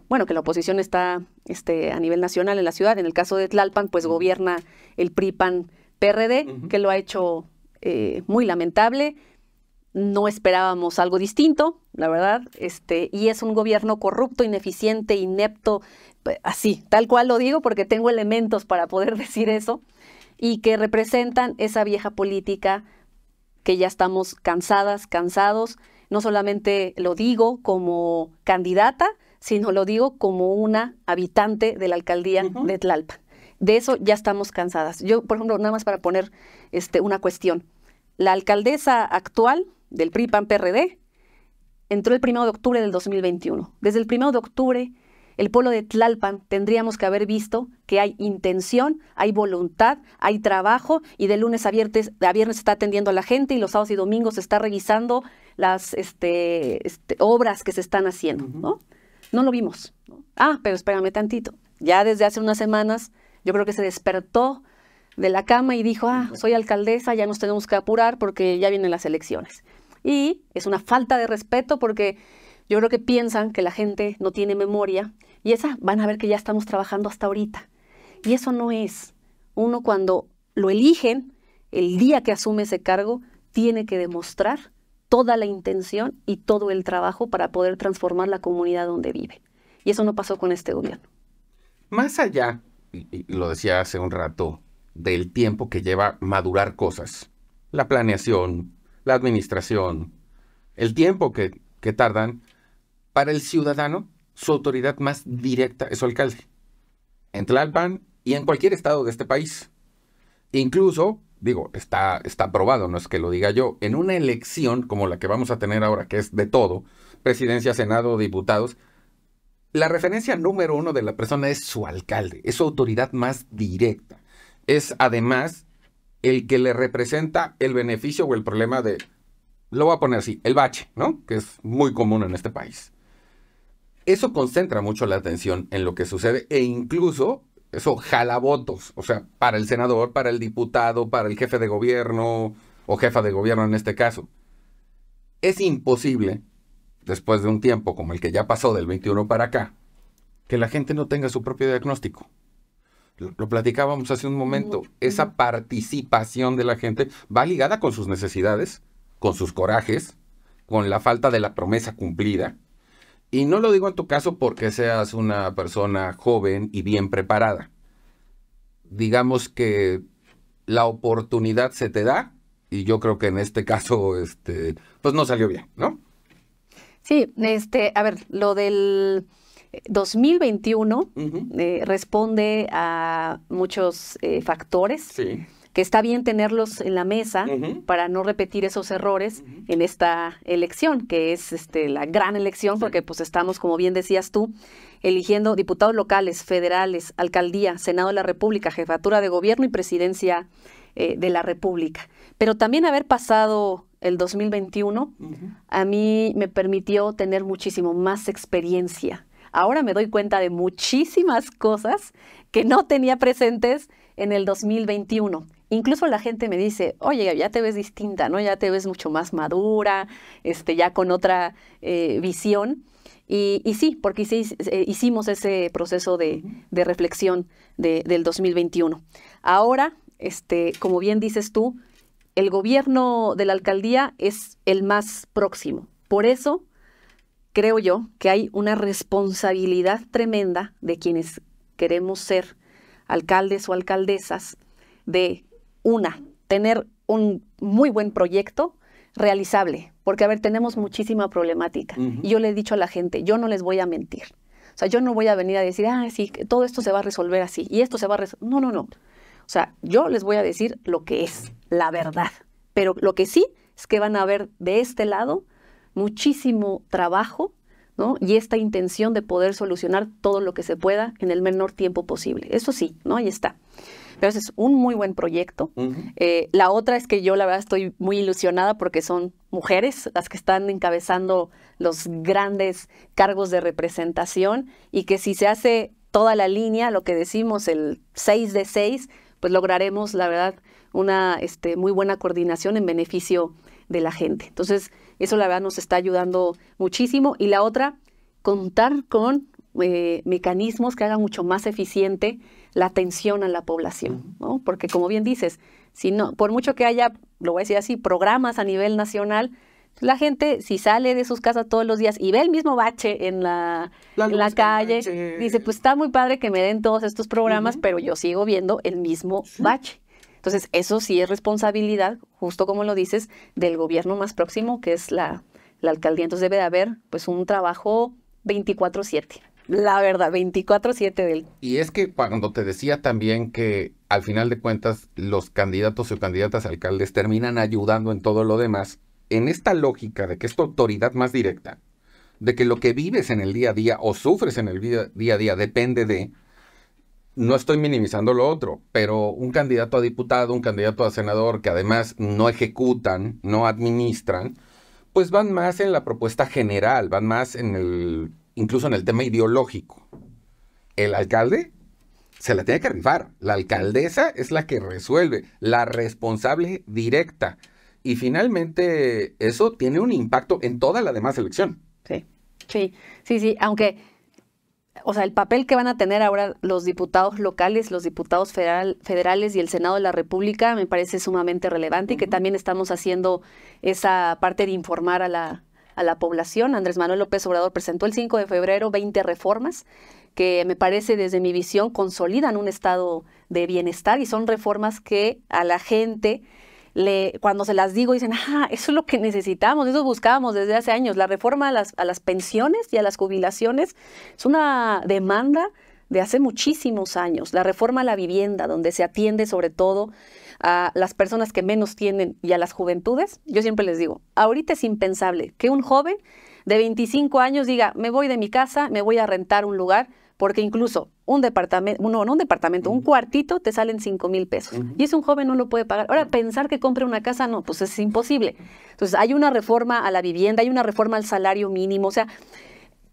bueno, que la oposición está a nivel nacional en la ciudad. En el caso de Tlalpan, pues gobierna el PRI-PAN-PRD, que lo ha hecho muy lamentable. No esperábamos algo distinto, la verdad, y es un gobierno corrupto, ineficiente, inepto, así, tal cual lo digo porque tengo elementos para poder decir eso, y que representan esa vieja política que ya estamos cansados. No solamente lo digo como candidata, sino lo digo como una habitante de la alcaldía de Tlalpan. De eso ya estamos cansadas. Yo, por ejemplo, nada más para poner una cuestión. La alcaldesa actual del PRI-PAN-PRD entró el 1 de octubre del 2021. Desde el 1 de octubre, el pueblo de Tlalpan tendríamos que haber visto que hay intención, hay voluntad, hay trabajo y de lunes a viernes se está atendiendo a la gente y los sábados y domingos se está revisando las obras que se están haciendo, ¿no? No lo vimos, ¿no? Pero espérame tantito. Ya desde hace unas semanas yo creo que se despertó de la cama y dijo, soy alcaldesa, ya nos tenemos que apurar porque ya vienen las elecciones. Y es una falta de respeto porque yo creo que piensan que la gente no tiene memoria y van a ver que ya estamos trabajando hasta ahorita. Y eso no es. Uno cuando lo eligen, el día que asume ese cargo, tiene que demostrar toda la intención y todo el trabajo para poder transformar la comunidad donde vive. Y eso no pasó con este gobierno. Más allá, y lo decía hace un rato, del tiempo que lleva madurar cosas, la planeación, la administración, el tiempo que tardan, para el ciudadano, su autoridad más directa es su alcalde. En Tlalpan y en cualquier estado de este país. Incluso, digo, está aprobado, no es que lo diga yo, en una elección como la que vamos a tener ahora, que es de todo, presidencia, senado, diputados, la referencia número 1 de la persona es su alcalde, es su autoridad más directa. Es además el que le representa el beneficio o el problema de, lo voy a poner así, el bache, ¿no? Que es muy común en este país. Eso concentra mucho la atención en lo que sucede e incluso eso jala votos, o sea, para el senador, para el diputado, para el jefe de gobierno o jefa de gobierno en este caso. Es imposible, después de un tiempo como el que ya pasó del 21 para acá, que la gente no tenga su propio diagnóstico. Lo platicábamos hace un momento. Esa participación de la gente va ligada con sus necesidades, con sus corajes, con la falta de la promesa cumplida. Y no lo digo en tu caso porque seas una persona joven y bien preparada. Digamos que la oportunidad se te da y yo creo que en este caso, pues no salió bien, ¿no? Sí, a ver, lo del 2021 responde a muchos factores. Sí. Que está bien tenerlos en la mesa para no repetir esos errores en esta elección, que es la gran elección, porque pues estamos, como bien decías tú, eligiendo diputados locales, federales, alcaldía, Senado de la República, jefatura de gobierno y presidencia de la República. Pero también haber pasado el 2021 a mí me permitió tener muchísimo más experiencia. Ahora me doy cuenta de muchísimas cosas que no tenía presentes en el 2021. Incluso la gente me dice, oye, ya te ves distinta, ¿no? Ya te ves mucho más madura, ya con otra visión. Y sí, porque hicimos ese proceso de reflexión del 2021. Ahora, como bien dices tú, el gobierno de la alcaldía es el más próximo. Por eso, creo yo que hay una responsabilidad tremenda de quienes queremos ser alcaldes o alcaldesas de tener un muy buen proyecto realizable, porque, a ver, tenemos muchísima problemática. Y yo le he dicho a la gente, yo no les voy a mentir. O sea, yo no voy a venir a decir, sí, que todo esto se va a resolver así, y esto se va a resolver. No, no, no. O sea, yo les voy a decir lo que es, la verdad. Pero lo que sí es que van a ver de este lado muchísimo trabajo, ¿no? Y esta intención de poder solucionar todo lo que se pueda en el menor tiempo posible. Eso sí, ¿no? Ahí está. Pero ese es un muy buen proyecto. La otra es que yo, la verdad, estoy muy ilusionada porque son mujeres las que están encabezando los grandes cargos de representación y que si se hace toda la línea, lo que decimos, el 6 de 6, pues lograremos, la verdad, una muy buena coordinación en beneficio de la gente. Entonces, eso, la verdad, nos está ayudando muchísimo. Y la otra, contar con mecanismos que hagan mucho más eficiente la atención a la población, ¿no? Porque, como bien dices, si no, por mucho que haya, lo voy a decir así, programas a nivel nacional, la gente, si sale de sus casas todos los días y ve el mismo bache en la calle, dice, pues está muy padre que me den todos estos programas, pero yo sigo viendo el mismo bache. Entonces, eso sí es responsabilidad, justo como lo dices, del gobierno más próximo, que es la alcaldía. Entonces, debe de haber pues un trabajo 24/7. La verdad, 24/7 del... Y es que cuando te decía también que al final de cuentas los candidatos o candidatas a alcaldes terminan ayudando en todo lo demás, en esta lógica de que es tu autoridad más directa, de que lo que vives en el día a día o sufres en el día a día depende de... No estoy minimizando lo otro, pero un candidato a diputado, un candidato a senador que además no ejecutan, no administran, pues van más en la propuesta general, van más incluso en el tema ideológico. El alcalde se la tiene que rifar. La alcaldesa es la que resuelve, la responsable directa. Y finalmente eso tiene un impacto en toda la demás elección. Sí. Aunque, o sea, el papel que van a tener ahora los diputados locales, los diputados federales y el Senado de la República me parece sumamente relevante y que también estamos haciendo esa parte de informar a la población. Andrés Manuel López Obrador presentó el 5 de febrero 20 reformas que me parece, desde mi visión, consolidan un estado de bienestar y son reformas que a la gente, cuando se las digo, dicen, eso es lo que necesitamos, eso buscábamos desde hace años. La reforma a las pensiones y a las jubilaciones es una demanda de hace muchísimos años. La reforma a la vivienda, donde se atiende sobre todo a las personas que menos tienen y a las juventudes. Yo siempre les digo, ahorita es impensable que un joven de 25 años diga, me voy de mi casa, me voy a rentar un lugar, porque incluso un cuartito te salen 5,000 pesos. Y ese un joven no lo puede pagar. Ahora, pensar que compre una casa, no, pues es imposible. Entonces, hay una reforma a la vivienda, hay una reforma al salario mínimo. O sea,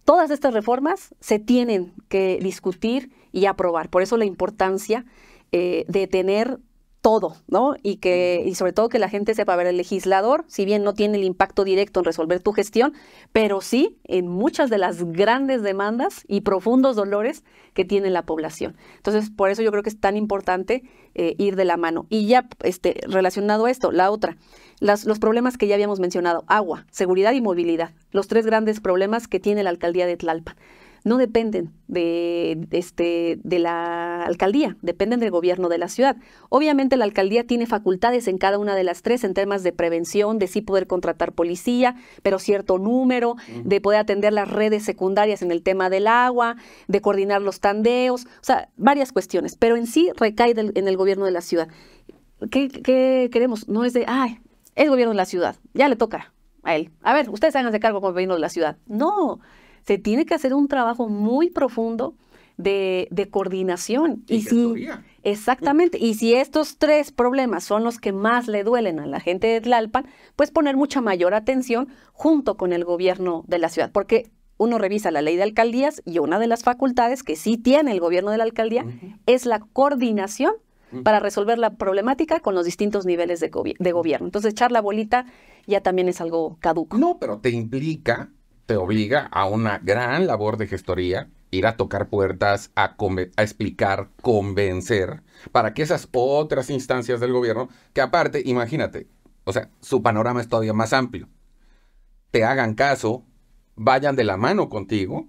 todas estas reformas se tienen que discutir y aprobar. Por eso la importancia de tener todo, ¿no? Y sobre todo que la gente sepa, ver, el legislador, si bien no tiene el impacto directo en resolver tu gestión, pero sí en muchas de las grandes demandas y profundos dolores que tiene la población. Entonces, por eso yo creo que es tan importante ir de la mano. Y ya relacionado a esto, la otra, los problemas que ya habíamos mencionado: agua, seguridad y movilidad. Los tres grandes problemas que tiene la alcaldía de Tlalpan. no dependen de la alcaldía, dependen del gobierno de la ciudad. Obviamente la alcaldía tiene facultades en cada una de las tres en temas de prevención, de sí poder contratar policía, pero cierto número, de poder atender las redes secundarias en el tema del agua, de coordinar los tandeos, o sea, varias cuestiones, pero en sí recae en el gobierno de la ciudad. ¿Qué queremos? No es de, es gobierno de la ciudad, ya le toca a él. A ver, ustedes háganse cargo como gobierno de la ciudad. No, se tiene que hacer un trabajo muy profundo de coordinación. Exactamente. Y si estos tres problemas son los que más le duelen a la gente de Tlalpan, pues poner mucha mayor atención junto con el gobierno de la ciudad. Porque uno revisa la ley de alcaldías y una de las facultades que sí tiene el gobierno de la alcaldía es la coordinación para resolver la problemática con los distintos niveles de gobierno. Entonces, echar la bolita ya también es algo caduco. No, pero te obliga a una gran labor de gestoría, ir a tocar puertas, a explicar, convencer, para que esas otras instancias del gobierno, que aparte, imagínate, o sea, su panorama es todavía más amplio, te hagan caso, vayan de la mano contigo,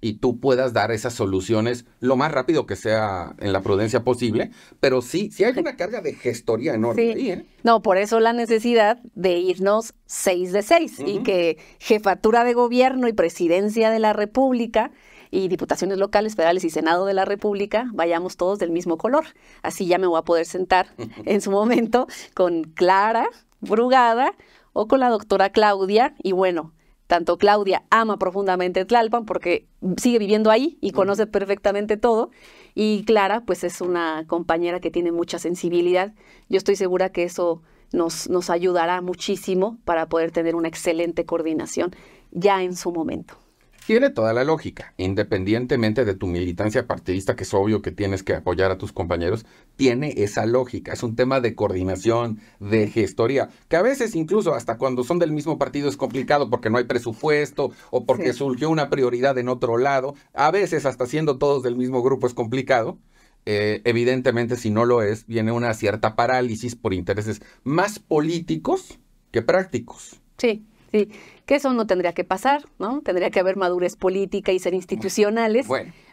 y tú puedas dar esas soluciones lo más rápido que sea en la prudencia posible, pero sí hay una carga de gestoría enorme. Sí. No, por eso la necesidad de irnos 6 de 6 y que jefatura de gobierno y presidencia de la República y diputaciones locales, federales y Senado de la República vayamos todos del mismo color. Así ya me voy a poder sentar en su momento con Clara Brugada o con la doctora Claudia y bueno, tanto Claudia ama profundamente Tlalpan porque sigue viviendo ahí y conoce perfectamente todo. Y Clara, pues es una compañera que tiene mucha sensibilidad. Yo estoy segura que eso nos ayudará muchísimo para poder tener una excelente coordinación ya en su momento. Tiene toda la lógica, independientemente de tu militancia partidista, que es obvio que tienes que apoyar a tus compañeros, tiene esa lógica. Es un tema de coordinación, de gestoría, que a veces incluso hasta cuando son del mismo partido es complicado porque no hay presupuesto o porque surgió una prioridad en otro lado. A veces hasta siendo todos del mismo grupo es complicado. Evidentemente, si no lo es, viene una cierta parálisis por intereses más políticos que prácticos. Sí. Sí, que eso no tendría que pasar, ¿no? Tendría que haber madurez política y ser institucionales,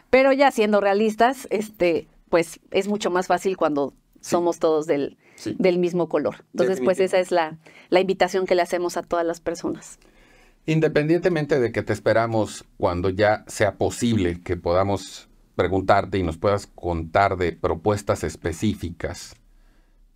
pero ya siendo realistas, pues es mucho más fácil cuando somos todos del mismo color. Entonces, pues esa es la invitación que le hacemos a todas las personas. Independientemente de que te esperamos cuando ya sea posible que podamos preguntarte y nos puedas contar de propuestas específicas,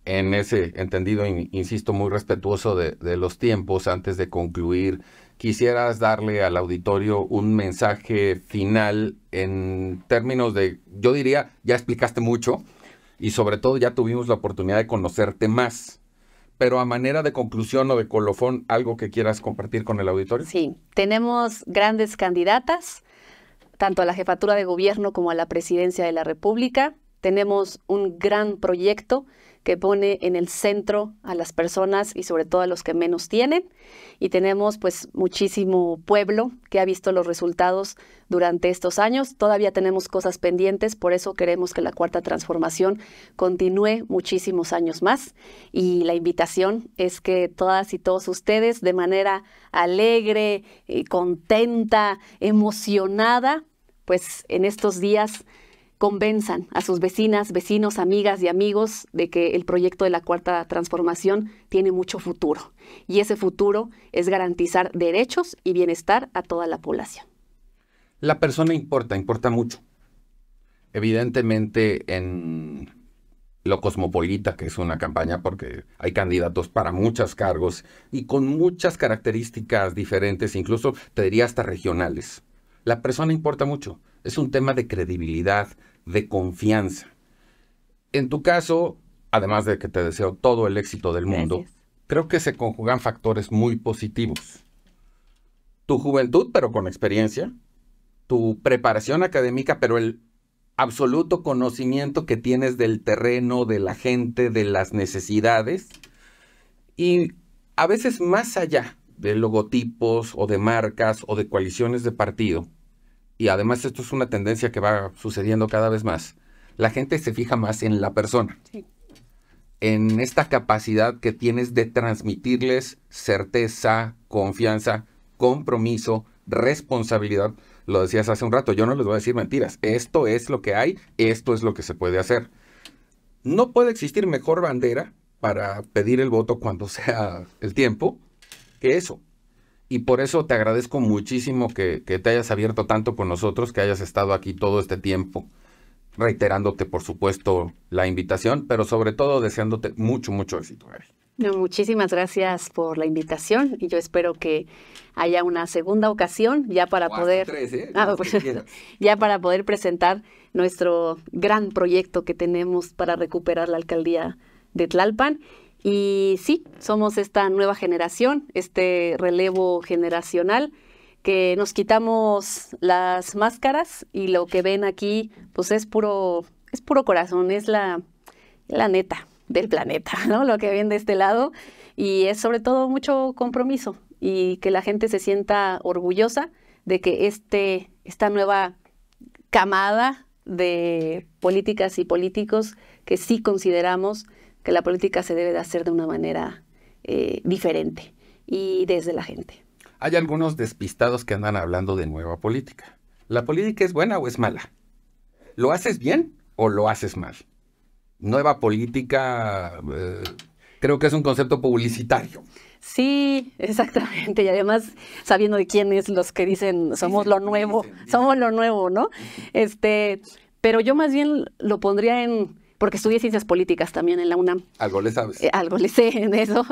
en ese entendido, insisto, muy respetuoso de los tiempos, antes de concluir, quisieras darle al auditorio un mensaje final en términos de, yo diría, ya explicaste mucho y sobre todo ya tuvimos la oportunidad de conocerte más, pero a manera de conclusión o de colofón, ¿algo que quieras compartir con el auditorio? Sí, tenemos grandes candidatas, tanto a la jefatura de gobierno como a la presidencia de la República. Tenemos un gran proyecto que pone en el centro a las personas y sobre todo a los que menos tienen. Y tenemos pues muchísimo pueblo que ha visto los resultados durante estos años. Todavía tenemos cosas pendientes, por eso queremos que la Cuarta Transformación continúe muchísimos años más. Y la invitación es que todas y todos ustedes, de manera alegre, contenta, emocionada, pues en estos días convenzan a sus vecinas, vecinos, amigas y amigos de que el proyecto de la Cuarta Transformación tiene mucho futuro. Y ese futuro es garantizar derechos y bienestar a toda la población. La persona importa mucho. Evidentemente en lo cosmopolita, que es una campaña porque hay candidatos para muchos cargos y con muchas características diferentes, incluso te diría hasta regionales. La persona importa mucho. Es un tema de credibilidad, de confianza. En tu caso, además de que te deseo todo el éxito del mundo, creo que se conjugan factores muy positivos. Tu juventud, pero con experiencia. Tu preparación académica, pero el absoluto conocimiento que tienes del terreno, de la gente, de las necesidades. Y a veces más allá de logotipos o de marcas o de coaliciones de partido, y además esto es una tendencia que va sucediendo cada vez más, la gente se fija más en la persona, en esta capacidad que tienes de transmitirles certeza, confianza, compromiso, responsabilidad, lo decías hace un rato, yo no les voy a decir mentiras. Esto es lo que hay, esto es lo que se puede hacer. No puede existir mejor bandera para pedir el voto cuando sea el tiempo que eso. Y por eso te agradezco muchísimo que te hayas abierto tanto con nosotros, que hayas estado aquí todo este tiempo, reiterándote, por supuesto, la invitación, pero sobre todo deseándote mucho, mucho éxito, Gaby. No, muchísimas gracias por la invitación y yo espero que haya una segunda ocasión ya para poder, ya para poder presentar nuestro gran proyecto que tenemos para recuperar la alcaldía de Tlalpan. Y sí, somos esta nueva generación, este relevo generacional, que nos quitamos las máscaras y lo que ven aquí pues es puro corazón, es la neta del planeta, ¿no? Lo que ven de este lado, y es sobre todo mucho compromiso y que la gente se sienta orgullosa de que esta nueva camada de políticas y políticos que sí consideramos que la política se debe de hacer de una manera diferente y desde la gente. Hay algunos despistados que andan hablando de nueva política. ¿La política es buena o es mala? ¿Lo haces bien o lo haces mal? Nueva política, creo que es un concepto publicitario. Sí, exactamente. Y además, sabiendo de quiénes los que dicen somos lo nuevo, somos lo nuevo, ¿no? Pero yo más bien lo pondría porque estudié ciencias políticas también en la UNAM. Algo le sabes. Algo le sé en eso.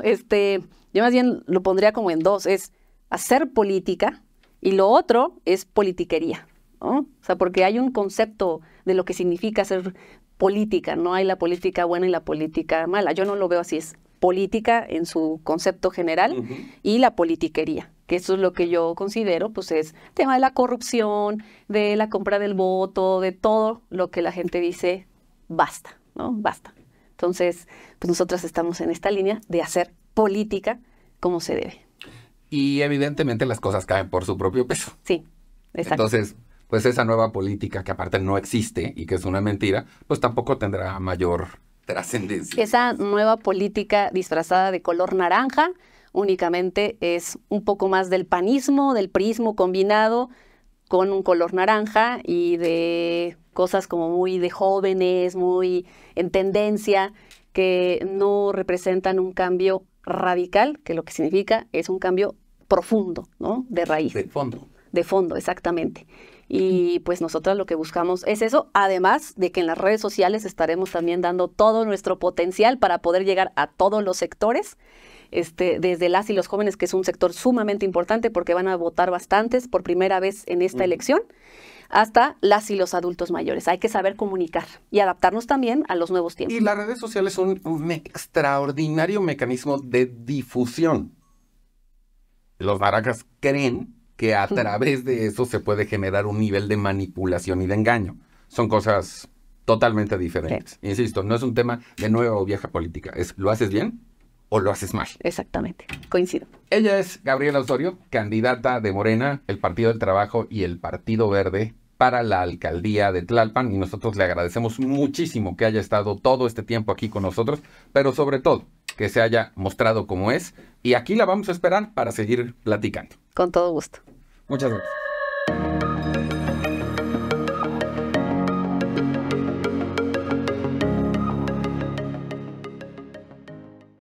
Yo más bien lo pondría como en dos, es hacer política y lo otro es politiquería, ¿no? O sea, porque hay un concepto de lo que significa hacer política, no hay la política buena y la política mala. Yo no lo veo así, es política en su concepto general y la politiquería, que eso es lo que yo considero, pues es tema de la corrupción, de la compra del voto, de todo lo que la gente dice, basta, ¿no? Basta. Entonces, pues nosotros estamos en esta línea de hacer política como se debe. Y evidentemente las cosas caen por su propio peso. Sí, exacto. Entonces, pues esa nueva política que aparte no existe y que es una mentira, pues tampoco tendrá mayor trascendencia. Esa nueva política disfrazada de color naranja únicamente es un poco más del panismo, del priismo combinado con un color naranja y de cosas como muy de jóvenes, muy en tendencia, que no representan un cambio radical, que lo que significa es un cambio profundo, ¿no? De raíz. De fondo. De fondo, exactamente. Y pues nosotros lo que buscamos es eso, además de que en las redes sociales estaremos también dando todo nuestro potencial para poder llegar a todos los sectores, desde las y los jóvenes, que es un sector sumamente importante porque van a votar bastantes por primera vez en esta elección, hasta las y los adultos mayores. Hay que saber comunicar y adaptarnos también a los nuevos tiempos. Y las redes sociales son un extraordinario mecanismo de difusión. Los naranjas creen que a través de eso se puede generar un nivel de manipulación y de engaño. Son cosas totalmente diferentes. Sí. Insisto, no es un tema de nueva o vieja política. Es, ¿lo haces bien o lo haces mal? Exactamente, coincido. Ella es Gabriela Osorio, candidata de Morena, el Partido del Trabajo y el Partido Verde para la alcaldía de Tlalpan, y nosotros le agradecemos muchísimo que haya estado todo este tiempo aquí con nosotros, pero sobre todo que se haya mostrado como es, y aquí la vamos a esperar para seguir platicando. Con todo gusto. Muchas gracias.